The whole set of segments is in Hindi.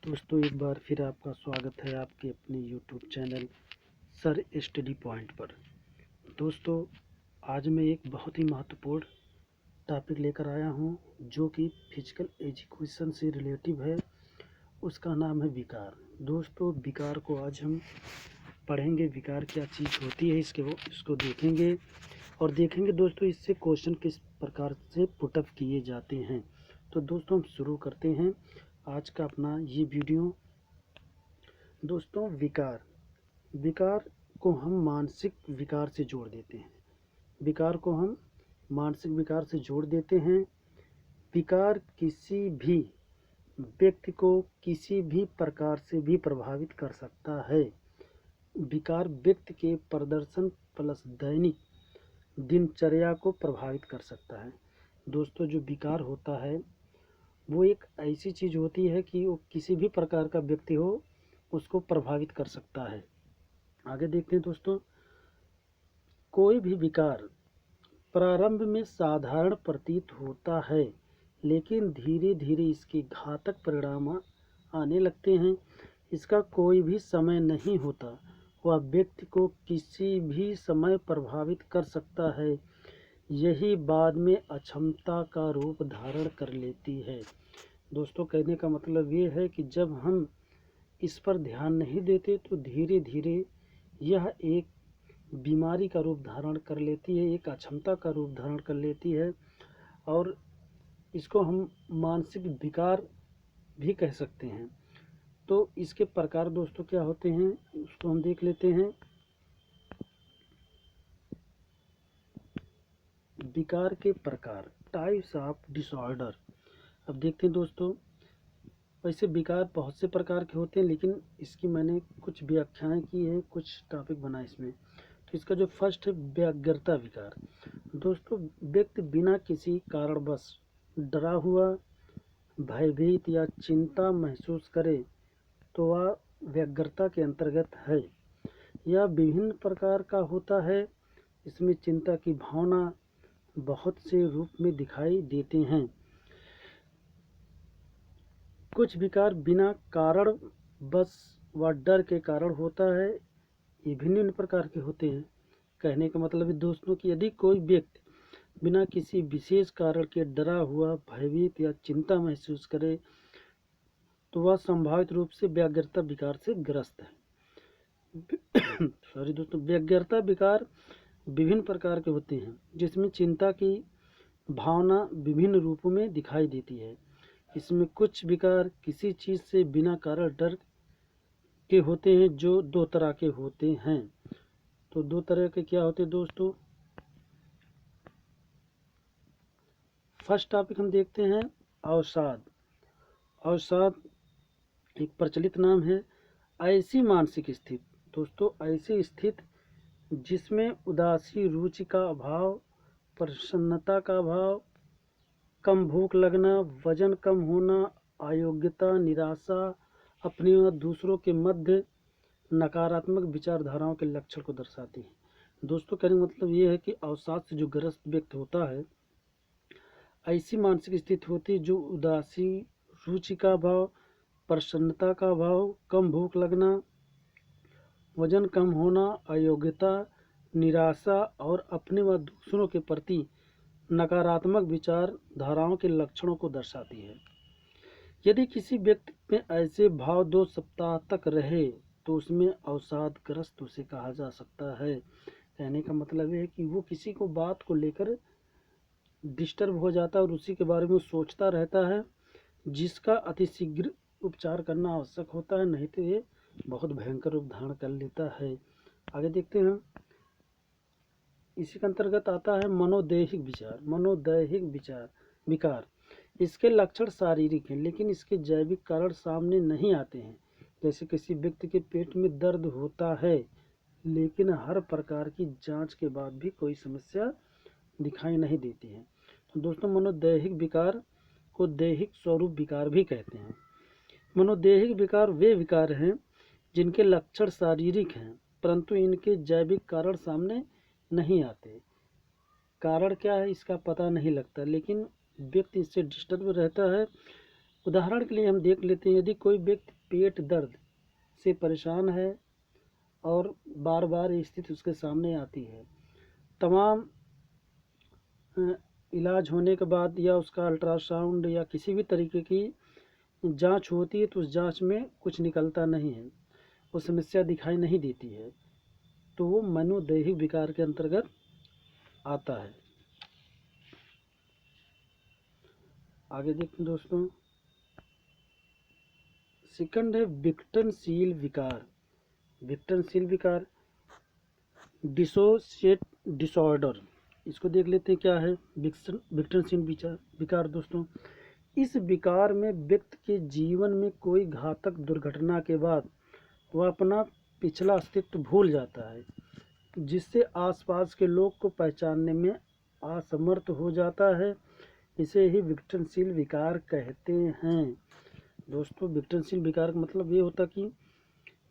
दोस्तों एक बार फिर आपका स्वागत है आपके अपने YouTube channel sir study point पर। दोस्तों आज मैं एक बहुत ही महत्वपूर्ण टॉपिक लेकर आया हूं जो कि फिजिकल एजुकेशन से रिलेटिव है। उसका नाम है विकार। दोस्तों विकार को आज हम पढ़ेंगे, विकार क्या चीज़ होती है इसको देखेंगे और देखेंगे दोस्तों इससे क्वेश्चन किस प्रकार से पुटअप किए जाते हैं। तो दोस्तों हम शुरू करते हैं आज का अपना ये वीडियो। दोस्तों विकार को हम मानसिक विकार से जोड़ देते हैं। विकार को हम मानसिक विकार से जोड़ देते हैं। विकार किसी भी व्यक्ति को किसी भी प्रकार से भी प्रभावित कर सकता है। विकार व्यक्ति के प्रदर्शन प्लस दैनिक दिनचर्या को प्रभावित कर सकता है। दोस्तों जो विकार होता है वो एक ऐसी चीज़ होती है कि वो किसी भी प्रकार का व्यक्ति हो उसको प्रभावित कर सकता है। आगे देखते हैं दोस्तों, कोई भी विकार प्रारंभ में साधारण प्रतीत होता है लेकिन धीरे धीरे इसके घातक परिणाम आने लगते हैं। इसका कोई भी समय नहीं होता, वह व्यक्ति को किसी भी समय प्रभावित कर सकता है। यही बाद में अक्षमता का रूप धारण कर लेती है। दोस्तों कहने का मतलब ये है कि जब हम इस पर ध्यान नहीं देते तो धीरे धीरे यह एक बीमारी का रूप धारण कर लेती है, एक अक्षमता का रूप धारण कर लेती है और इसको हम मानसिक विकार भी कह सकते हैं। तो इसके प्रकार दोस्तों क्या होते हैं उसको हम देख लेते हैं। विकार के प्रकार, टाइप्स ऑफ डिसऑर्डर। अब देखते हैं दोस्तों, वैसे विकार बहुत से प्रकार के होते हैं लेकिन इसकी मैंने कुछ व्याख्याएं की है, कुछ टॉपिक बनाए इसमें। तो इसका जो फर्स्ट है व्यग्रता विकार। दोस्तों व्यक्ति बिना किसी कारणवश डरा हुआ, भयभीत या चिंता महसूस करे तो वह व्यग्रता के अंतर्गत है। यह विभिन्न प्रकार का होता है। इसमें चिंता की भावना बहुत से रूप में दिखाई देते हैं। कुछ विकार बिना कारण बस व डर के कारण होता है। ये भिन्न प्रकार के होते हैं। कहने का मतलब है दोस्तों कि यदि कोई व्यक्ति बिना किसी विशेष कारण के डरा हुआ, भयभीत या चिंता महसूस करे तो वह संभावित रूप से व्यग्रता विकार से ग्रस्त है। सॉरी दोस्तों, व्यग्रता विकार विभिन्न प्रकार के होते हैं जिसमें चिंता की भावना विभिन्न रूपों में दिखाई देती है। इसमें कुछ विकार किसी चीज़ से बिना कारण डर के होते हैं जो दो तरह के होते हैं। तो दो तरह के क्या होते हैं दोस्तों। फर्स्ट टॉपिक हम देखते हैं अवसाद। अवसाद एक प्रचलित नाम है। ऐसी मानसिक स्थिति दोस्तों, ऐसी स्थिति जिसमें उदासी, रुचि का अभाव, प्रसन्नता का अभाव, कम भूख लगना, वजन कम होना, अयोग्यता, निराशा, अपने व दूसरों के मध्य नकारात्मक विचारधाराओं के लक्षण को दर्शाती है। दोस्तों कहने का मतलब ये है कि अवसाद से जो ग्रस्त व्यक्ति होता है, ऐसी मानसिक स्थिति होती है जो उदासी, रुचि का अभाव, प्रसन्नता का अभाव, कम भूख लगना, वजन कम होना, अयोग्यता, निराशा और अपने व दूसरों के प्रति नकारात्मक विचारधाराओं के लक्षणों को दर्शाती है। यदि किसी व्यक्ति में ऐसे भाव 2 सप्ताह तक रहे तो उसमें अवसादग्रस्त उसे कहा जा सकता है। कहने का मतलब है कि वो किसी को बात को लेकर डिस्टर्ब हो जाता है और उसी के बारे में सोचता रहता है, जिसका अतिशीघ्र उपचार करना आवश्यक होता है, नहीं तो ये बहुत भयंकर रूप धारण कर लेता है। आगे देखते हैं, इसी के अंतर्गत आता है मनोदैहिक विचार। मनोदैहिक विकार इसके लक्षण शारीरिक हैं लेकिन इसके जैविक कारण सामने नहीं आते हैं। जैसे किसी व्यक्ति के पेट में दर्द होता है लेकिन हर प्रकार की जांच के बाद भी कोई समस्या दिखाई नहीं देती है। तो दोस्तों मनोदैहिक विकार को दैहिक स्वरूप विकार भी कहते हैं। मनोदैहिक विकार वे विकार हैं जिनके लक्षण शारीरिक हैं परंतु इनके जैविक कारण सामने नहीं आते। कारण क्या है इसका पता नहीं लगता लेकिन व्यक्ति इससे डिस्टर्ब रहता है उदाहरण के लिए हम देख लेते हैं, यदि कोई व्यक्ति पेट दर्द से परेशान है और बार बार ये स्थिति उसके सामने आती है, तमाम इलाज होने के बाद या उसका अल्ट्रासाउंड या किसी भी तरीके की जांच होती है तो उस जांच में कुछ निकलता नहीं है, वो समस्या दिखाई नहीं देती है, तो वो मनोदैहिक विकार के अंतर्गत आता है। आगे देखते हैं दोस्तों, सेकंड है विघटनशील विकार। विघटनशील विकार डिसोसिएट डिसऑर्डर, इसको देख लेते हैं क्या है विघटनशील विकार। दोस्तों, इस विकार में व्यक्ति के जीवन में कोई घातक दुर्घटना के बाद वह अपना पिछला अस्तित्व भूल जाता है, जिससे आसपास के लोग को पहचानने में असमर्थ हो जाता है। इसे ही विघटनशील विकार कहते हैं। दोस्तों, विघटनशील विकार का मतलब ये होता कि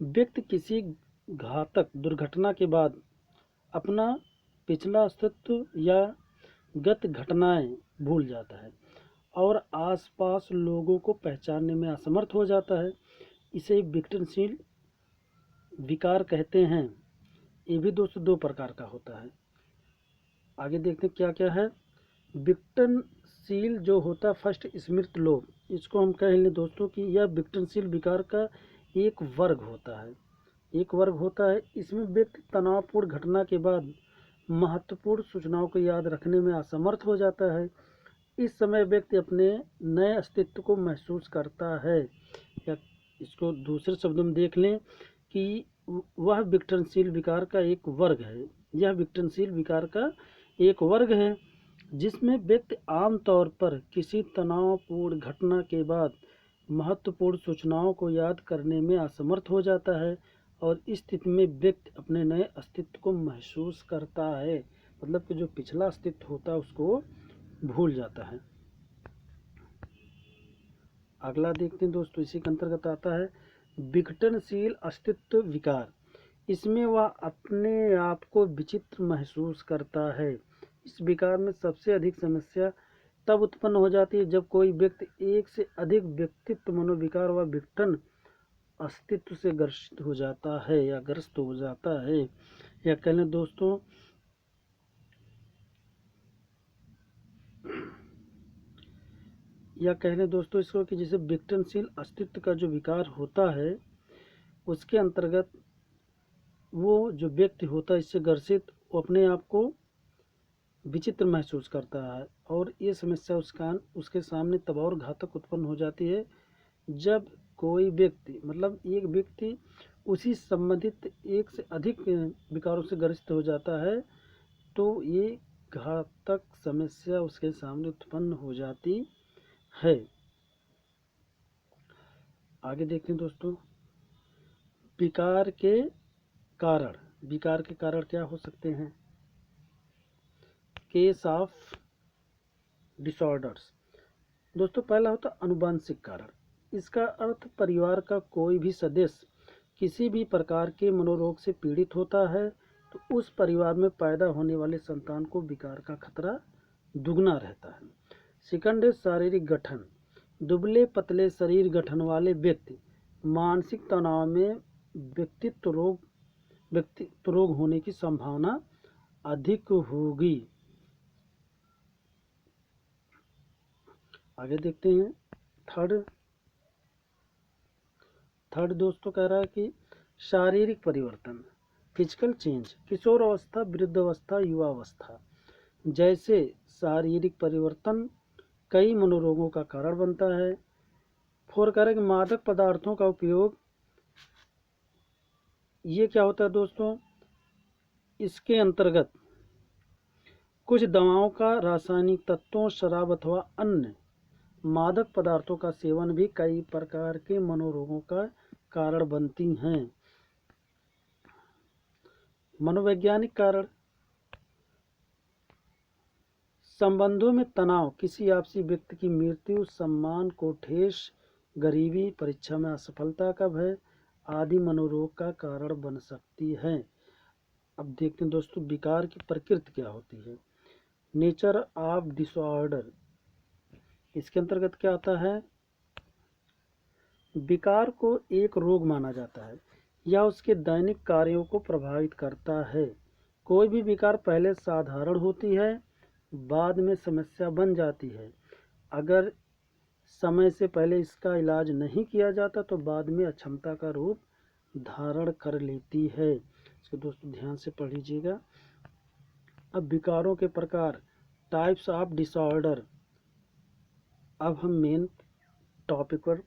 व्यक्ति किसी घातक दुर्घटना के बाद अपना पिछला अस्तित्व या गत घटनाएं भूल जाता है और आसपास लोगों को पहचानने में असमर्थ हो जाता है। इसे विघटनशील विकार कहते हैं। ये भी दोस्तों दो प्रकार का होता है। आगे देखते हैं क्या क्या है। विघटनशील जो होता है फर्स्ट स्मृत लोभ, इसको हम कह लें दोस्तों कि यह विघटनशील विकार का एक वर्ग होता है। इसमें व्यक्ति तनावपूर्ण घटना के बाद महत्वपूर्ण सूचनाओं को याद रखने में असमर्थ हो जाता है। इस समय व्यक्ति अपने नए अस्तित्व को महसूस करता है, या इसको दूसरे शब्दों में देख लें कि वह विघटनशील विकार का एक वर्ग है। यह विघटनशील विकार का एक वर्ग है जिसमें व्यक्ति आमतौर पर किसी तनावपूर्ण घटना के बाद महत्वपूर्ण सूचनाओं को याद करने में असमर्थ हो जाता है और इस स्थिति में व्यक्ति अपने नए अस्तित्व को महसूस करता है, मतलब कि जो पिछला अस्तित्व होता है उसको भूल जाता है। अगला देखते हैं दोस्तों, इसी के अंतर्गत आता है विघटनशील अस्तित्व विकार। इसमें वह अपने आप को विचित्र महसूस करता है। इस विकार में सबसे अधिक समस्या तब उत्पन्न हो जाती है जब कोई व्यक्ति एक से अधिक व्यक्तित्व मनोविकार व विघटन अस्तित्व से ग्रसित हो जाता है या ग्रस्त हो जाता है, या कह लें दोस्तों इसको कि जैसे विघटनशील अस्तित्व का जो विकार होता है उसके अंतर्गत वो जो व्यक्ति होता है इससे ग्रसित, वो अपने आप को विचित्र महसूस करता है और ये समस्या उसके सामने तब और घातक उत्पन्न हो जाती है जब कोई व्यक्ति, मतलब एक व्यक्ति उसी संबंधित एक से अधिक विकारों से ग्रसित हो जाता है, तो ये घातक समस्या उसके सामने उत्पन्न हो जाती है। आगे देखते हैं दोस्तों, विकार के कारण क्या हो सकते हैं। Case of disorders. दोस्तों, पहला होता अनुवांशिक कारण। इसका अर्थ परिवार का कोई भी सदस्य किसी भी प्रकार के मनोरोग से पीड़ित होता है तो उस परिवार में पैदा होने वाले संतान को विकार का खतरा दुगना रहता है। सेकंड है शारीरिक गठन। दुबले पतले शरीर गठन वाले व्यक्ति मानसिक तनाव में व्यक्तित्व रोग होने की संभावना अधिक होगी। आगे देखते हैं थर्ड दोस्तों कह रहा है कि शारीरिक परिवर्तन, फिजिकल चेंज। किशोर अवस्था, वृद्धावस्था, युवावस्था जैसे शारीरिक परिवर्तन कई मनोरोगों का कारण बनता है। फोर कह रहा है कि मादक पदार्थों का उपयोग। ये क्या होता है दोस्तों, इसके अंतर्गत कुछ दवाओं का रासायनिक तत्वों, शराब अथवा अन्य मादक पदार्थों का सेवन भी कई प्रकार के मनोरोगों का कारण बनती हैं। मनोवैज्ञानिक कारण, संबंधों में तनाव, किसी आपसी व्यक्ति की मृत्यु, सम्मान को ठेस, गरीबी, परीक्षा में असफलता का भय आदि मनोरोग का कारण बन सकती है। अब देखते हैं दोस्तों, विकार की प्रकृति क्या होती है। नेचर ऑफ डिसऑर्डर, इसके अंतर्गत क्या आता है विकार को एक रोग माना जाता है या उसके दैनिक कार्यों को प्रभावित करता है। कोई भी विकार पहले साधारण होती है, बाद में समस्या बन जाती है। अगर समय से पहले इसका इलाज नहीं किया जाता तो बाद में अक्षमता का रूप धारण कर लेती है। इसको दोस्तों ध्यान से पढ़ लीजिएगा। अब विकारों के प्रकार, टाइप्स ऑफ डिसऑर्डर। अब हम मेन टॉपिक पर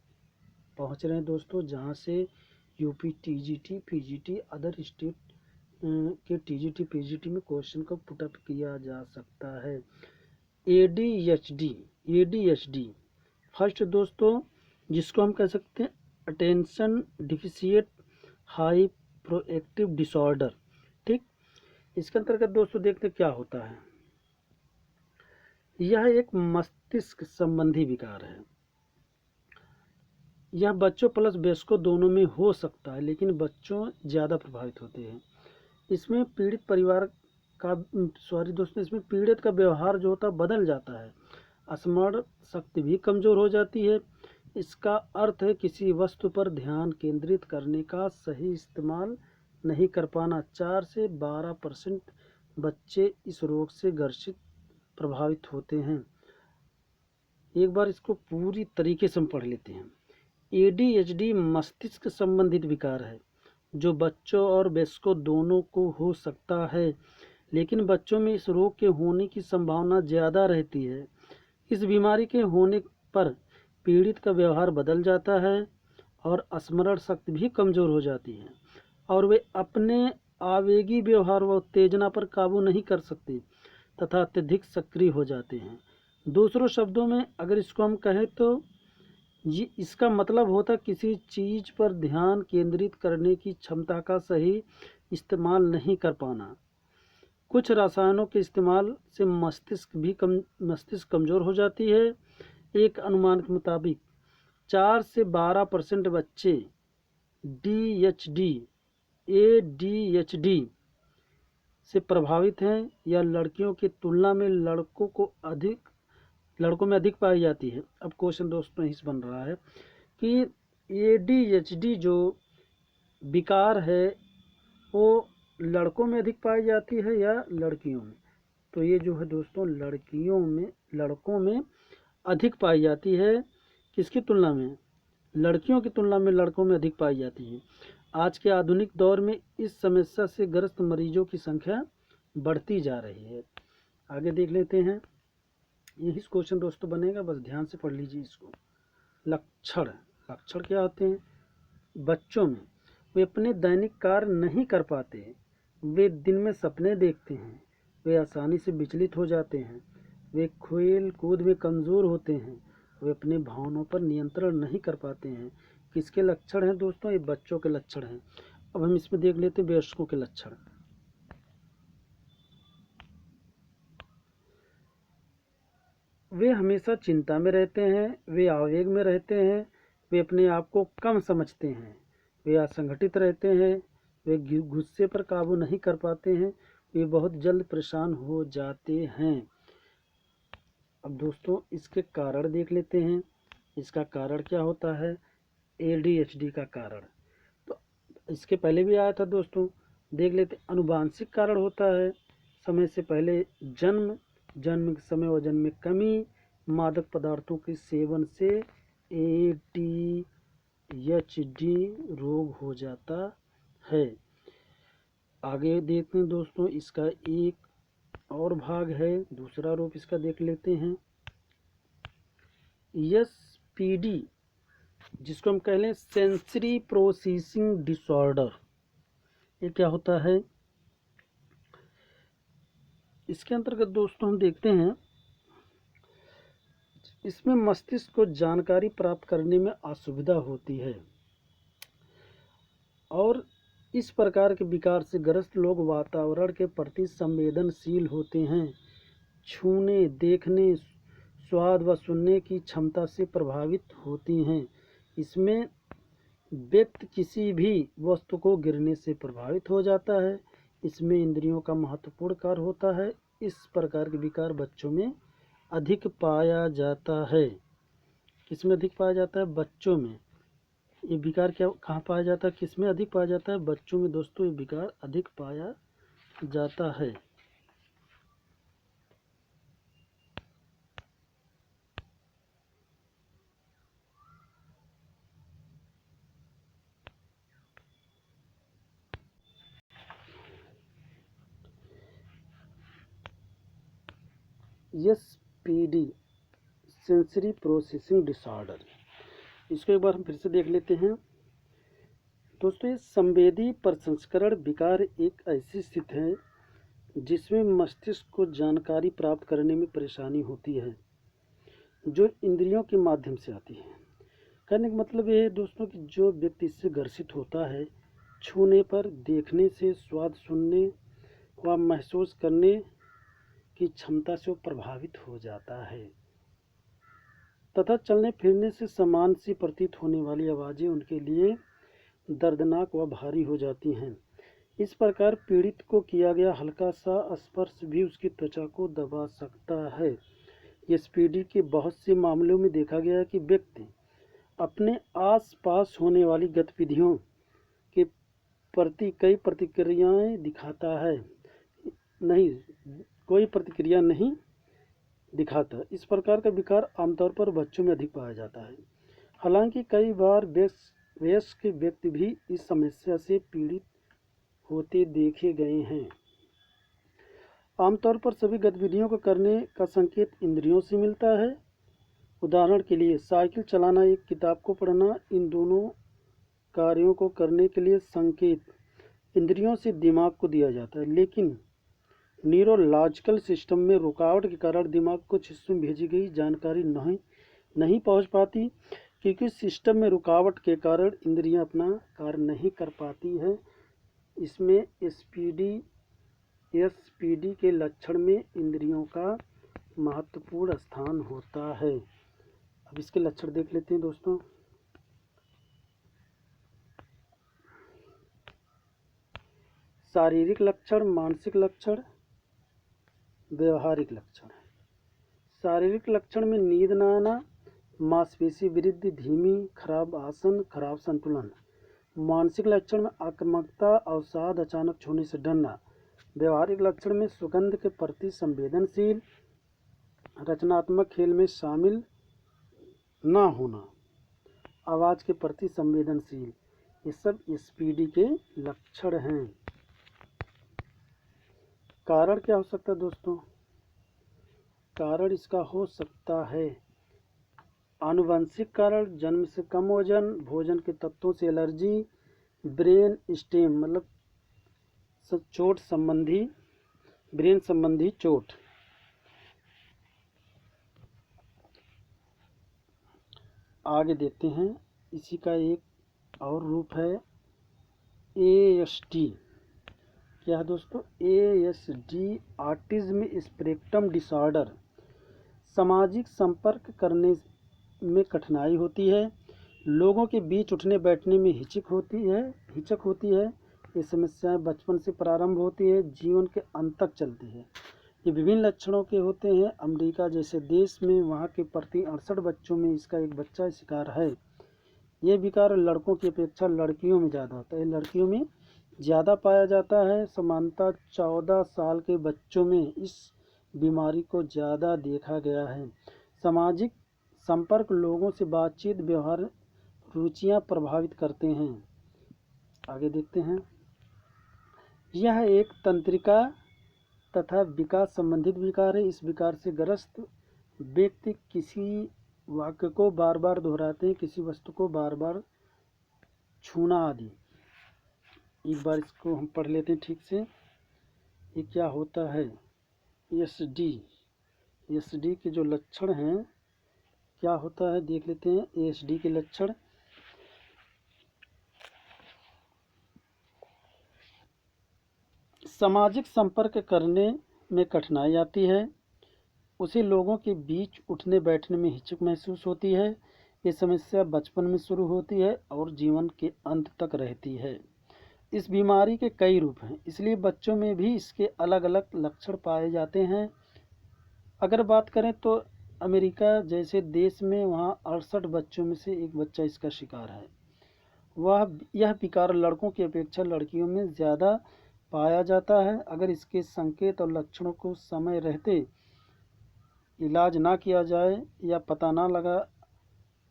पहुंच रहे हैं दोस्तों, जहां से UP TGT PGT other state के टीजीटी पीजीटी में क्वेश्चन को पुटअप किया जा सकता है। एडीएचडी फर्स्ट दोस्तों, जिसको हम कह सकते हैं attention deficit high proactive disorder. ठीक, इसके अंतर्गत दोस्तों देखते क्या होता है। यह एक मस्तिष्क संबंधी विकार है। यह बच्चों प्लस वयस्कों दोनों में हो सकता है, लेकिन बच्चों ज़्यादा प्रभावित होते हैं। इसमें पीड़ित परिवार का इसमें पीड़ित का व्यवहार जो होता है बदल जाता है। स्मरण शक्ति भी कमज़ोर हो जाती है। इसका अर्थ है किसी वस्तु पर ध्यान केंद्रित करने का सही इस्तेमाल नहीं कर पाना। 4 से 12% बच्चे इस रोग से ग्रसित प्रभावित होते हैं। एक बार इसको पूरी तरीके से हम पढ़ लेते हैं। एडीएचडी मस्तिष्क संबंधित विकार है जो बच्चों और वयस्कों दोनों को हो सकता है, लेकिन बच्चों में इस रोग के होने की संभावना ज़्यादा रहती है। इस बीमारी के होने पर पीड़ित का व्यवहार बदल जाता है और स्मरण शक्ति भी कमज़ोर हो जाती है और वे अपने आवेगी व्यवहार व उत्तेजना पर काबू नहीं कर सकते तथा अत्यधिक सक्रिय हो जाते हैं। दूसरों शब्दों में अगर इसको हम कहें तो ये इसका मतलब होता किसी चीज़ पर ध्यान केंद्रित करने की क्षमता का सही इस्तेमाल नहीं कर पाना। कुछ रसायनों के इस्तेमाल से मस्तिष्क कमज़ोर हो जाती है। एक अनुमान के मुताबिक 4 से 12% बच्चे एडीएचडी से प्रभावित हैं या लड़कियों की तुलना में लड़कों में अधिक पाई जाती है। अब क्वेश्चन दोस्तों इस बन रहा है कि एडीएचडी जो विकार है वो लड़कों में अधिक पाई जाती है या लड़कियों में। तो ये जो है दोस्तों लड़कों में अधिक पाई जाती है। किसकी तुलना में? लड़कियों की तुलना में लड़कों में अधिक पाई जाती है। आज के आधुनिक दौर में इस समस्या से ग्रस्त मरीजों की संख्या बढ़ती जा रही है। आगे देख लेते हैं। यही क्वेश्चन दोस्तों बनेगा, बस ध्यान से पढ़ लीजिए इसको। लक्षण क्या होते हैं? बच्चों में वे अपने दैनिक कार्य नहीं कर पाते, वे दिन में सपने देखते हैं, वे आसानी से विचलित हो जाते हैं, वे खेल कूद में कमज़ोर होते हैं, वे अपने भावनाओं पर नियंत्रण नहीं कर पाते हैं। किसके लक्षण हैं दोस्तों? ये बच्चों के लक्षण हैं। अब हम इसमें देख लेते हैं वयस्कों के लक्षण। वे हमेशा चिंता में रहते हैं, वे आवेग में रहते हैं, वे अपने आप को कम समझते हैं, वे असंगठित रहते हैं, वे गुस्से पर काबू नहीं कर पाते हैं, वे बहुत जल्द परेशान हो जाते हैं। अब दोस्तों इसके कारण देख लेते हैं। इसका कारण क्या होता है? एडीएचडी का कारण तो इसके पहले भी आया था दोस्तों, देख लेते। अनुवांशिक कारण होता है समय से पहले जन्म के समय वजन में कमी, मादक पदार्थों के सेवन से एडीएचडी रोग हो जाता है। आगे देखते हैं दोस्तों, इसका एक और भाग है, दूसरा रूप इसका देख लेते हैं। एसपीडी जिसको हम कह लें सेंसरी प्रोसेसिंग डिसऑर्डर, ये क्या होता है? इसके अंतर्गत दोस्तों हम देखते हैं, इसमें मस्तिष्क को जानकारी प्राप्त करने में असुविधा होती है और इस प्रकार के विकार से ग्रस्त लोग वातावरण के प्रति संवेदनशील होते हैं, छूने, देखने, स्वाद व सुनने की क्षमता से प्रभावित होती हैं। इसमें व्यक्ति किसी भी वस्तु को गिरने से प्रभावित हो जाता है। इसमें इंद्रियों का महत्वपूर्ण कार्य होता है। इस प्रकार के विकार बच्चों में अधिक पाया जाता है। किसमें अधिक पाया जाता है? बच्चों में। ये विकार क्या कहाँ पाया जाता है, किस में अधिक पाया जाता है? बच्चों में दोस्तों ये विकार अधिक पाया जाता है। SPD सेंसरी प्रोसेसिंग डिसऑर्डर, इसको एक बार हम फिर से देख लेते हैं। दोस्तों ये संवेदी प्रसंस्करण विकार एक ऐसी स्थिति है जिसमें मस्तिष्क को जानकारी प्राप्त करने में परेशानी होती है जो इंद्रियों के माध्यम से आती है। कहने का मतलब ये है दोस्तों कि जो व्यक्ति इससे ग्रसित होता है, छूने पर, देखने से, स्वाद सुनने व महसूस करने की क्षमता से वो प्रभावित हो जाता है तथा चलने फिरने से समान सी प्रतीत होने वाली आवाज़ें उनके लिए दर्दनाक व भारी हो जाती हैं। इस प्रकार पीड़ित को किया गया हल्का सा स्पर्श भी उसकी त्वचा को दबा सकता है। SPD के बहुत से मामलों में देखा गया है कि व्यक्ति अपने आस-पास होने वाली गतिविधियों के प्रति कोई प्रतिक्रिया नहीं दिखाता। इस प्रकार का विकार आमतौर पर बच्चों में अधिक पाया जाता है। हालांकि कई बार वयस्क व्यक्ति भी इस समस्या से पीड़ित होते देखे गए हैं। आमतौर पर सभी गतिविधियों को करने का संकेत इंद्रियों से मिलता है। उदाहरण के लिए साइकिल चलाना, एक किताब को पढ़ना, इन दोनों कार्यों को करने के लिए संकेत इंद्रियों से दिमाग को दिया जाता है, लेकिन न्यूरोलॉजिकल सिस्टम में रुकावट के कारण दिमाग को कुछ हिस्सों में भेजी गई जानकारी नहीं पहुंच पाती, क्योंकि सिस्टम में रुकावट के कारण इंद्रियां अपना कार्य नहीं कर पाती है। इसमें SPD के लक्षण में इंद्रियों का महत्वपूर्ण स्थान होता है। अब इसके लक्षण देख लेते हैं दोस्तों। शारीरिक लक्षण, मानसिक लक्षण, व्यवहारिक लक्षण। शारीरिक लक्षण में नींद न आना, मांसपेशी वृद्धि धीमी, खराब आसन, खराब संतुलन। मानसिक लक्षण में आक्रामकता, अवसाद, अचानक छूने से डरना। व्यवहारिक लक्षण में सुगंध के प्रति संवेदनशील, रचनात्मक खेल में शामिल न होना, आवाज़ के प्रति संवेदनशील। ये सब SPD के लक्षण हैं। कारण क्या हो सकता है दोस्तों? कारण इसका हो सकता है आनुवंशिक कारण, जन्म से कम वजन, भोजन के तत्वों से एलर्जी, ब्रेन स्टेम मतलब ब्रेन संबंधी चोट। आगे देखते हैं, इसी का एक और रूप है ASD। क्या है दोस्तों? ASD autism spectrum disorder. सामाजिक संपर्क करने में कठिनाई होती है, लोगों के बीच उठने बैठने में हिचक होती है। ये समस्याएं बचपन से प्रारंभ होती है, जीवन के अंत तक चलती है। ये विभिन्न लक्षणों के होते हैं। अमेरिका जैसे देश में वहाँ के प्रति 68 बच्चों में इसका एक बच्चा शिकार है। ये विकार लड़कों की अपेक्षा लड़कियों में ज़्यादा होता है, लड़कियों में ज़्यादा पाया जाता है। समानता 14 साल के बच्चों में इस बीमारी को ज़्यादा देखा गया है। सामाजिक संपर्क लोगों से बातचीत, व्यवहार, रुचियां प्रभावित करते हैं। आगे देखते हैं, यह एक तंत्रिका तथा विकास संबंधित विकार है। इस विकार से ग्रस्त व्यक्ति किसी वाक्य को बार बार दोहराते हैं, किसी वस्तु को बार बार छूना आदि। एक बार इसको हम पढ़ लेते हैं ठीक से, ये क्या होता है। SD के जो लक्षण हैं क्या होता है देख लेते हैं। ASD के लक्षण, सामाजिक संपर्क करने में कठिनाई आती है, उसे लोगों के बीच उठने बैठने में हिचक महसूस होती है। ये समस्या बचपन में शुरू होती है और जीवन के अंत तक रहती है। इस बीमारी के कई रूप हैं, इसलिए बच्चों में भी इसके अलग अलग लक्षण पाए जाते हैं। अगर बात करें तो अमेरिका जैसे देश में वहाँ 68 बच्चों में से एक बच्चा इसका शिकार है। यह विकार लड़कों की अपेक्षा लड़कियों में ज़्यादा पाया जाता है। अगर इसके संकेत और लक्षणों को समय रहते इलाज ना किया जाए या पता ना लगा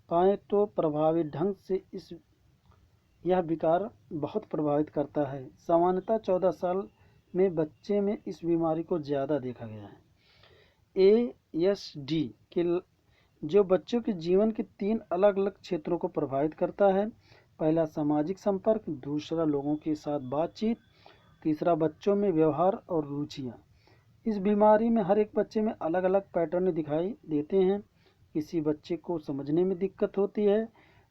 पाए तो प्रभावी ढंग से यह विकार बहुत प्रभावित करता है। सामान्यतः 14 साल में बच्चे में इस बीमारी को ज़्यादा देखा गया है। ASD के जो बच्चों के जीवन के 3 अलग अलग क्षेत्रों को प्रभावित करता है। पहला सामाजिक संपर्क, दूसरा लोगों के साथ बातचीत, तीसरा बच्चों में व्यवहार और रुचियाँ। इस बीमारी में हर एक बच्चे में अलग अलग पैटर्न दिखाई देते हैं। किसी बच्चे को समझने में दिक्कत होती है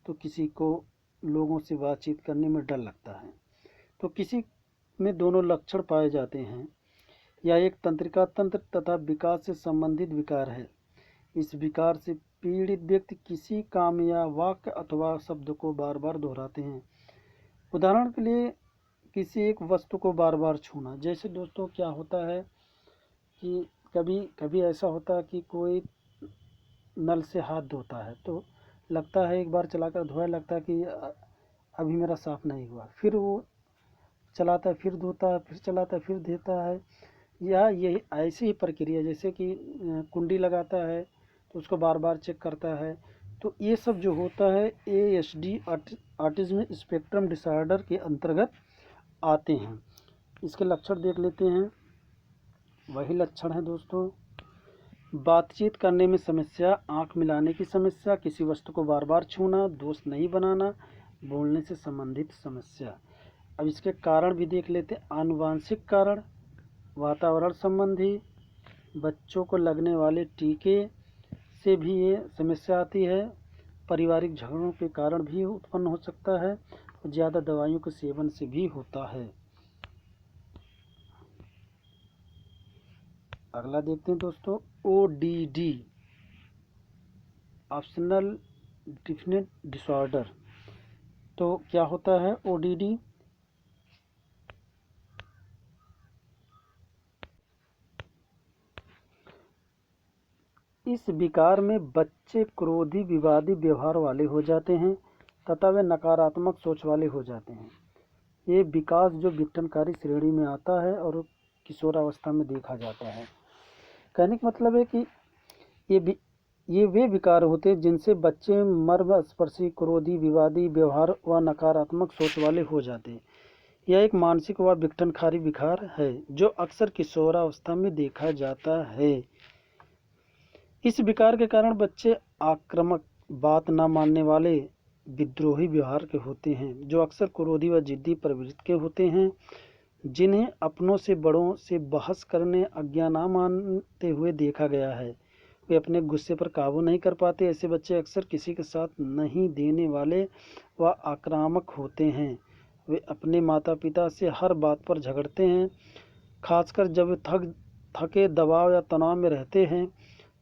तो किसी को लोगों से बातचीत करने में डर लगता है, तो किसी में दोनों लक्षण पाए जाते हैं। यह एक तंत्रिका तंत्र तथा विकास से संबंधित विकार है। इस विकार से पीड़ित व्यक्ति किसी काम या वाक्य अथवा शब्द को बार बार दोहराते हैं। उदाहरण के लिए किसी एक वस्तु को बार बार छूना। जैसे दोस्तों क्या होता है कि कभी कभी ऐसा होता है कि कोई नल से हाथ धोता है तो लगता है एक बार चलाकर धोया, लगता है कि अभी मेरा साफ़ नहीं हुआ, फिर वो चलाता है, फिर धोता है, फिर चलाता है, फिर धोता है। या ये ऐसी ही प्रक्रिया जैसे कि कुंडी लगाता है तो उसको बार बार चेक करता है। तो ये सब जो होता है ASD ऑटिज्म स्पेक्ट्रम डिसऑर्डर के अंतर्गत आते हैं। इसके लक्षण देख लेते हैं। वही लक्षण है दोस्तों, बातचीत करने में समस्या, आंख मिलाने की समस्या, किसी वस्तु को बार बार छूना, दोस्त नहीं बनाना, बोलने से संबंधित समस्या। अब इसके कारण भी देख लेते हैं। आनुवांशिक कारण, वातावरण संबंधी, बच्चों को लगने वाले टीके से भी ये समस्या आती है। पारिवारिक झगड़ों के कारण भी उत्पन्न हो सकता है और ज़्यादा दवाइयों के सेवन से भी होता है। अगला देखते हैं दोस्तों, ODD ऑप्शनल डेफिनेट डिसऑर्डर। तो क्या होता है ODD? इस विकार में बच्चे क्रोधी विवादी व्यवहार वाले हो जाते हैं तथा वे नकारात्मक सोच वाले हो जाते हैं। ये विकास जो विघटनकारी श्रेणी में आता है और किशोरावस्था में देखा जाता है। कहने का मतलब है कि ये वे विकार होते हैं जिनसे बच्चे मर्मस्पर्शी, क्रोधी, विवादी व्यवहार व नकारात्मक सोच वाले हो जाते हैं। यह एक मानसिक व विघटनकारी विकार है जो अक्सर किशोरावस्था में देखा जाता है। इस विकार के कारण बच्चे आक्रामक, बात न मानने वाले, विद्रोही व्यवहार के होते हैं, जो अक्सर क्रोधी व जिद्दी प्रवृत्ति के होते हैं, जिन्हें अपनों से बड़ों से बहस करने, आज्ञा न मानते हुए देखा गया है। वे अपने गुस्से पर काबू नहीं कर पाते। ऐसे बच्चे अक्सर किसी के साथ नहीं देने वाले व आक्रामक होते हैं। वे अपने माता पिता से हर बात पर झगड़ते हैं, खासकर जब वे थके, दबाव या तनाव में रहते हैं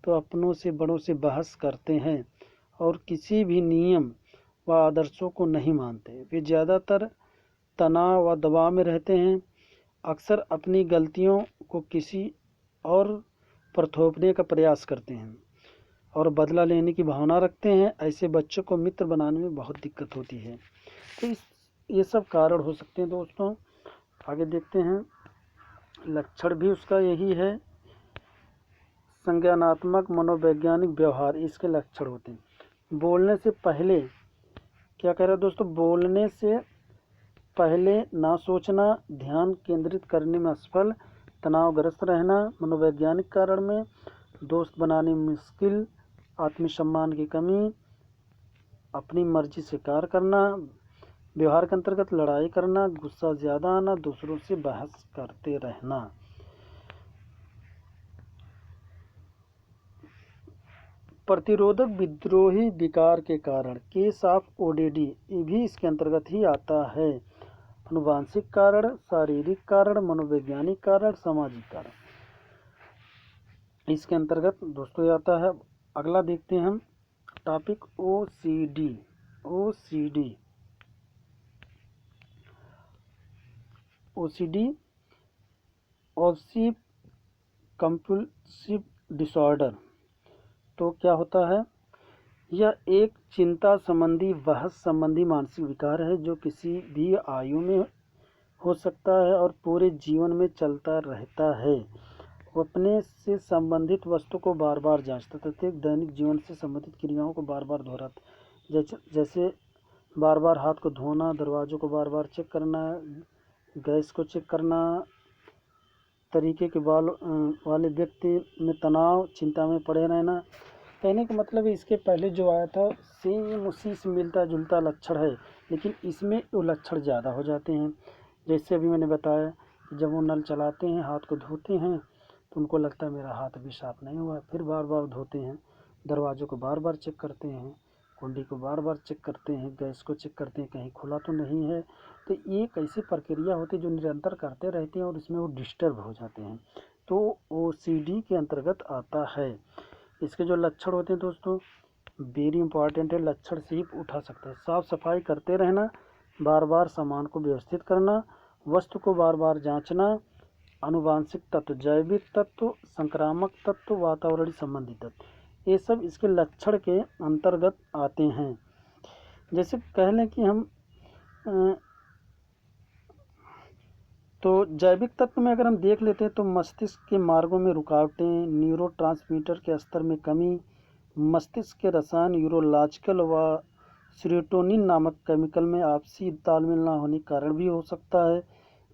तो अपनों से बड़ों से बहस करते हैं और किसी भी नियम व आदर्शों को नहीं मानते। वे ज़्यादातर तनाव व दबाव में रहते हैं, अक्सर अपनी गलतियों को किसी और पर थोपने का प्रयास करते हैं और बदला लेने की भावना रखते हैं। ऐसे बच्चों को मित्र बनाने में बहुत दिक्कत होती है। तो ये सब कारण हो सकते हैं दोस्तों। आगे देखते हैं, लक्षण भी उसका यही है। संज्ञानात्मक मनोवैज्ञानिक व्यवहार, इसके लक्षण होते हैं। बोलने से पहले क्या कह रहा है दोस्तों, बोलने से पहले ना सोचना, ध्यान केंद्रित करने में असफल, तनावग्रस्त रहना। मनोवैज्ञानिक कारण में दोस्त बनाने में मुश्किल, आत्मसम्मान की कमी, अपनी मर्जी से कार्य करना। व्यवहार के अंतर्गत लड़ाई करना, गुस्सा ज़्यादा आना, दूसरों से बहस करते रहना। प्रतिरोधक विद्रोही विकार के कारण केस ऑफ ODD भी इसके अंतर्गत ही आता है। आनुवांशिक कारण, शारीरिक कारण, मनोवैज्ञानिक कारण, सामाजिक कारण इसके अंतर्गत दोस्तों आता है। अगला देखते हैं हम topic OCD। Obsessive compulsive disorder. तो क्या होता है, यह एक चिंता संबंधी, बहस संबंधी मानसिक विकार है जो किसी भी आयु में हो सकता है और पूरे जीवन में चलता रहता है। वो अपने से संबंधित वस्तु को बार बार जांचता, प्रत्येक दैनिक जीवन से संबंधित क्रियाओं को बार बार दोहराता, जैसे बार बार हाथ को धोना, दरवाज़ों को बार बार चेक करना, गैस को चेक करना। तरीके के वाले व्यक्ति में तनाव, चिंता में पड़े रहना। कहने का मतलब है इसके पहले जो आया था सेम उसी से मिलता जुलता लक्षण है, लेकिन इसमें वो लक्षण ज़्यादा हो जाते हैं। जैसे अभी मैंने बताया कि जब वो नल चलाते हैं, हाथ को धोते हैं, तो उनको लगता है मेरा हाथ अभी साफ नहीं हुआ, फिर बार बार धोते हैं। दरवाज़ों को बार बार चेक करते हैं, कुंडी को बार बार चेक करते हैं, गैस को चेक करते हैं कहीं खुला तो नहीं है। तो ये एक ऐसी प्रक्रिया होती है जो निरंतर करते रहते हैं और इसमें वो डिस्टर्ब हो जाते हैं, तो OCD के अंतर्गत आता है। इसके जो लक्षण होते हैं दोस्तों, वेरी इंपॉर्टेंट है, लक्षण से ही उठा सकता है। साफ सफाई करते रहना, बार बार सामान को व्यवस्थित करना, वस्तु को बार बार जांचना, आनुवांशिक तत्व, जैविक तत्व, संक्रामक तत्व, वातावरणीय संबंधी तत्व, ये सब इसके लक्षण के अंतर्गत आते हैं। जैसे कह लें कि हम तो जैविक तत्व में अगर हम देख लेते हैं तो मस्तिष्क के मार्गों में रुकावटें, न्यूरोट्रांसमीटर के स्तर में कमी, मस्तिष्क के रसायन यूरोलॉजिकल व सीरोटोनिन नामक केमिकल में आपसी तालमेल न होने के कारण भी हो सकता है,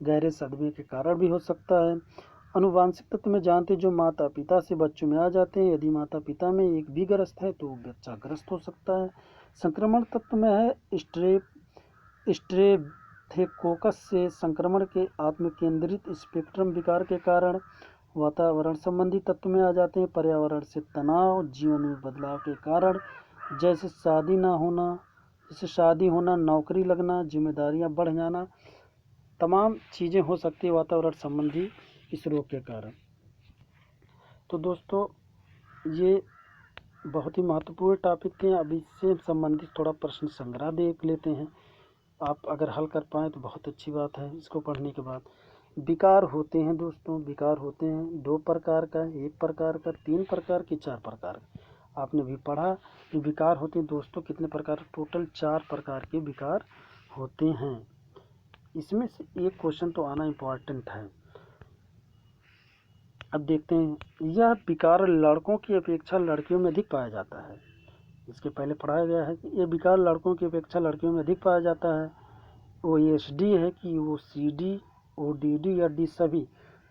गहरे सदमे के कारण भी हो सकता है। अनुवांशिक तत्व में जानते जो माता पिता से बच्चों में आ जाते हैं, यदि माता पिता में एक भी ग्रस्त है तो बच्चा ग्रस्त हो सकता है। संक्रमण तत्व में है स्ट्रेप्थोकोकस से संक्रमण के आत्म-केंद्रित स्पेक्ट्रम विकार के कारण। वातावरण संबंधी तत्व में आ जाते हैं पर्यावरण से तनाव, जीवन में बदलाव के कारण, जैसे शादी होना, नौकरी लगना, जिम्मेदारियां बढ़ जाना, तमाम चीज़ें हो सकती है वातावरण संबंधी इस रोग के कारण। तो दोस्तों ये बहुत ही महत्वपूर्ण टॉपिक थे। अब इससे संबंधित थोड़ा प्रश्न संग्रह देख लेते हैं। आप अगर हल कर पाएँ तो बहुत अच्छी बात है। इसको पढ़ने के बाद विकार होते हैं दोस्तों, विकार होते हैं 2 प्रकार का, 1 प्रकार का, 3 प्रकार के, 4 प्रकार का। आपने भी पढ़ा कि विकार होते हैं दोस्तों कितने प्रकार, टोटल 4 प्रकार के विकार होते हैं। इसमें से एक क्वेश्चन तो आना इम्पॉर्टेंट है। अब देखते हैं, यह विकार लड़कों की अपेक्षा लड़कियों में अधिक पाया जाता है। इसके पहले पढ़ाया गया है कि ये विकार लड़कों की अपेक्षा लड़कियों में अधिक पाया जाता है। OSD है कि OCD, ODD या D सभी।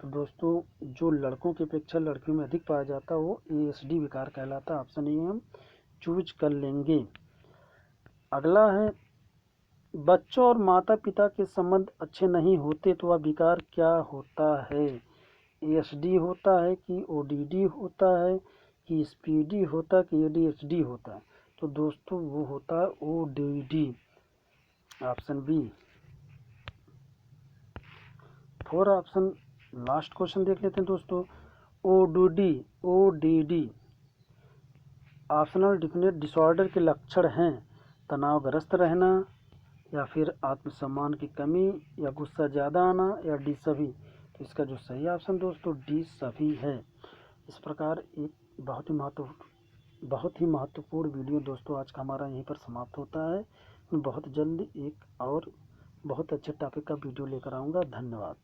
तो दोस्तों जो लड़कों की अपेक्षा लड़कियों में अधिक पाया जाता है वो ASD विकार कहलाता है। ऑप्शन ए हम चूज कर लेंगे। अगला है, बच्चों और माता पिता के संबंध अच्छे नहीं होते तो वह विकार क्या होता है? ASD होता है कि ODD होता है कि SPD होता है कि ADHD होता है? तो दोस्तों वो होता है ODD, option B. 4 option last question देख लेते हैं दोस्तों। ODD ऑप्शनल डिफिनेट डिसऑर्डर के लक्षण हैं तनावग्रस्त रहना, या फिर आत्मसम्मान की कमी, या गुस्सा ज़्यादा आना, या डी सभी। तो इसका जो सही ऑप्शन दोस्तों डी सभी है। इस प्रकार एक बहुत ही महत्वपूर्ण वीडियो दोस्तों आज का हमारा यहीं पर समाप्त होता है। मैं बहुत जल्द एक और बहुत अच्छे टॉपिक का वीडियो लेकर आऊँगा। धन्यवाद।